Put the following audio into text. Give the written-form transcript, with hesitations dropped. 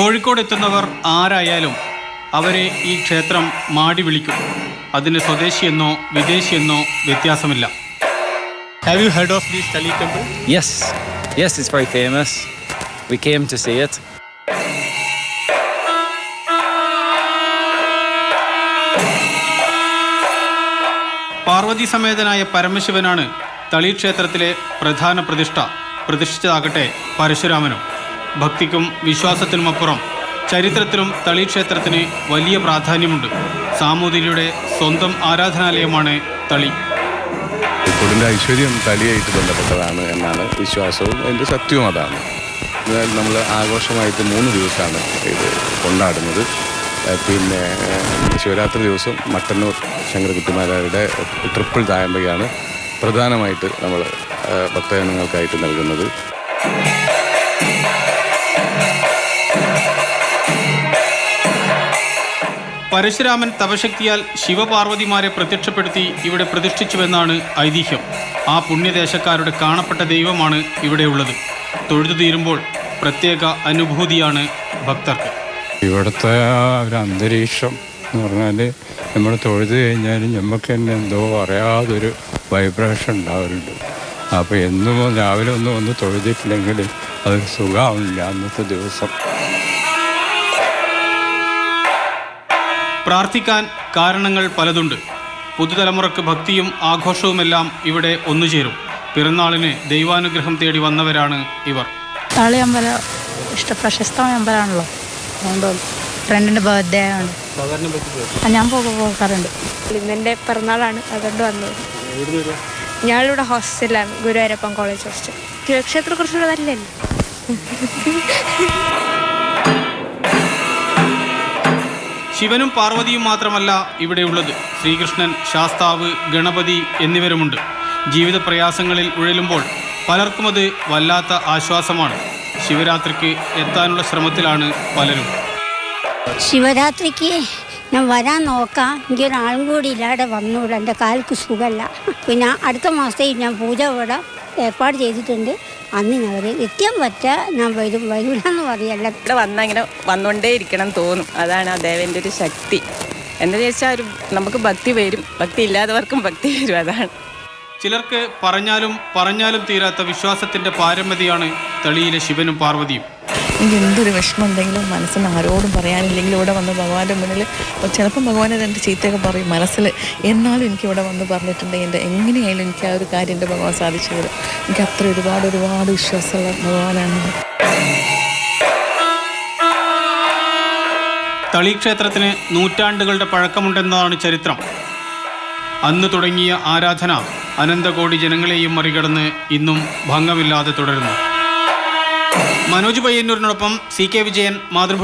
കോഴിക്കോട് എത്തുന്നവർ ആരായാലും അവരെ ഈ ക്ഷേത്രം മാടി വിളിക്കും. അതിന് സ്വദേശിയെന്നോ വിദേശിയെന്നോ വ്യത്യാസമില്ല. Have you heard of this Tali temple? Yes, it's very famous. We came to see it. Parvathi സമേതനായ പരമശിവനാണ് തളി ക്ഷേത്രത്തിലെ പ്രധാന പ്രതിഷ്ഠിച്ചതാകട്ടെ പരശുരാമനും. ഭക്തിക്കും വിശ്വാസത്തിനുമപ്പുറം ചരിത്രത്തിലും തളി ക്ഷേത്രത്തിന് വലിയ പ്രാധാന്യമുണ്ട്. സാമൂതിരിയുടെ സ്വന്തം ആരാധനാലയമാണ് തളി. കോഴിക്കോടിൻ്റെ ഐശ്വര്യം തളിയായിട്ട് ബന്ധപ്പെട്ടതാണ് എന്നാണ് വിശ്വാസവും അതിൻ്റെ സത്യവും അതാണ്. നമ്മൾ ആഘോഷമായിട്ട് 3 ദിവസമാണ് ഇത് കൊണ്ടാടുന്നത്. പിന്നെ ശിവരാത്രി ദിവസം മട്ടന്നൂർ ശങ്കരകുട്ടിമാരാരുടെ ട്രിപ്പിൾ തായമ്പയാണ് പ്രധാനമായിട്ട് നമ്മൾ ഭക്തജനങ്ങൾക്കായിട്ട് നൽകുന്നത്. പരശുരാമൻ തപശക്തിയാൽ ശിവപാർവതിമാരെ പ്രത്യക്ഷപ്പെടുത്തി ഇവിടെ പ്രതിഷ്ഠിച്ചുവെന്നാണ് ഐതിഹ്യം. ആ പുണ്യദേശക്കാരുടെ കാണപ്പെട്ട ദൈവമാണ് ഇവിടെയുള്ളത്. തൊഴുതു തീരുമ്പോൾ പ്രത്യേക അനുഭൂതിയാണ് ഭക്തർക്ക്. ഇവിടുത്തെ ഒരു അന്തരീക്ഷം എന്ന് പറഞ്ഞാൽ നമ്മൾ തൊഴുതു കഴിഞ്ഞാൽ നമുക്ക് തന്നെ എന്തോ അറിയാതൊരു വൈബ്രേഷൻ ഉണ്ടാവാറുണ്ട്. അപ്പോൾ എന്നും രാവിലെ ഒന്ന് തൊഴുതിട്ടില്ലെങ്കിൽ അതൊരു സുഖമാവില്ല അന്നത്തെ ദിവസം. പ്രാർത്ഥിക്കാൻ കാരണങ്ങൾ പലതുണ്ട്. പുതുതലമുറക്ക് ഭക്തിയും ആഘോഷവുമെല്ലാം ഇവിടെ ഒന്നുചേരും. പിറന്നാളിന് ദൈവാനുഗ്രഹം തേടി വന്നവരാണ് ഇവർ. തളി അമ്പലം പ്രശസ്തമായ അമ്പലമാണല്ലോ. അതുകൊണ്ട് ഫ്രണ്ടിൻ്റെ ബർത്ത്ഡേ ആണ്. ഞാൻ പോകാറുണ്ട്. ഇന്നെൻ്റെ പിറന്നാളാണ്, അതുകൊണ്ട് വന്നത്. ഞാനിവിടെ ഹോസ്റ്റലിലാണ്, ഗുരുവായൂരപ്പൻ കോളേജ് ഹോസ്റ്റൽ. ക്ഷേത്രത്തെ കുറിച്ചുള്ള നല്ലല്ലേ. ശിവനും പാർവതിയും മാത്രമല്ല ഇവിടെയുള്ളത്. ശ്രീകൃഷ്ണൻ, ശാസ്താവ്, ഗണപതി എന്നിവരുമുണ്ട്. ജീവിത പ്രയാസങ്ങളിൽ ഉഴലുമ്പോൾ പലർക്കും അത് വല്ലാത്ത ആശ്വാസമാണ്. ശിവരാത്രിക്ക് എത്താനുള്ള ശ്രമത്തിലാണ് പലരും. ശിവരാത്രിക്ക് ഞാൻ വരാൻ നോക്കാം. എനിക്കൊരാളും കൂടി ഇല്ലാതെ വന്നൂടെ, എൻ്റെ കാൽക്ക് സുഖമല്ല. പിന്നെ അടുത്ത മാസത്തേക്ക് ഞാൻ പൂജ ഇവിടെ ഏർപ്പാട് ചെയ്തിട്ടുണ്ട്. അന്ന് ഞാൻ എത്തിയാൻ പറ്റുക, ഞാൻ വരൂലെന്ന് പറയല്ല. ഇവിടെ വന്നാൽ ഇങ്ങനെ വന്നുകൊണ്ടേ ഇരിക്കണം തോന്നും. അതാണ് ആ ദേവൻ്റെ ഒരു ശക്തി. എന്താ ചോദിച്ചാൽ നമുക്ക് ഭക്തി വരും, ഭക്തി ഇല്ലാത്തവർക്കും ഭക്തി വരും. അതാണ്. ചിലർക്ക് പറഞ്ഞാലും തീരാത്ത വിശ്വാസത്തിൻ്റെ പാരമ്യതയാണ് തളിയിലെ ശിവനും പാർവതിയും. എനിക്ക് എന്തൊരു വിഷമം ഉണ്ടെങ്കിലും മനസ്സിന് ആരോടും പറയാനില്ലെങ്കിലും ഇവിടെ വന്ന് ഭഗവാന്റെ മുന്നിൽ ചിലപ്പം ഭഗവാനെ രണ്ട് ചീത്തയൊക്കെ പറയും മനസ്സിൽ. എന്നാലും എനിക്കിവിടെ വന്ന് പറഞ്ഞിട്ടുണ്ടെങ്കിൽ എങ്ങനെയായാലും എനിക്ക് ആ ഒരു കാര്യം എൻ്റെ ഭഗവാൻ സാധിച്ചു തരും. എനിക്ക് അത്ര ഒരുപാട് വിശ്വാസമുള്ള ഭഗവാനാണ്. തളി ക്ഷേത്രത്തിന് നൂറ്റാണ്ടുകളുടെ പഴക്കമുണ്ടെന്നതാണ് ചരിത്രം. അന്ന് തുടങ്ങിയ ആരാധന അനന്തകോടി ജനങ്ങളെയും മറികടന്ന് ഇന്നും ഭംഗമില്ലാതെ തുടരുന്നു. മനോജ് പയ്യന്നൂരിനോടൊപ്പം CK വിജയൻ, മാതൃഭൂമി.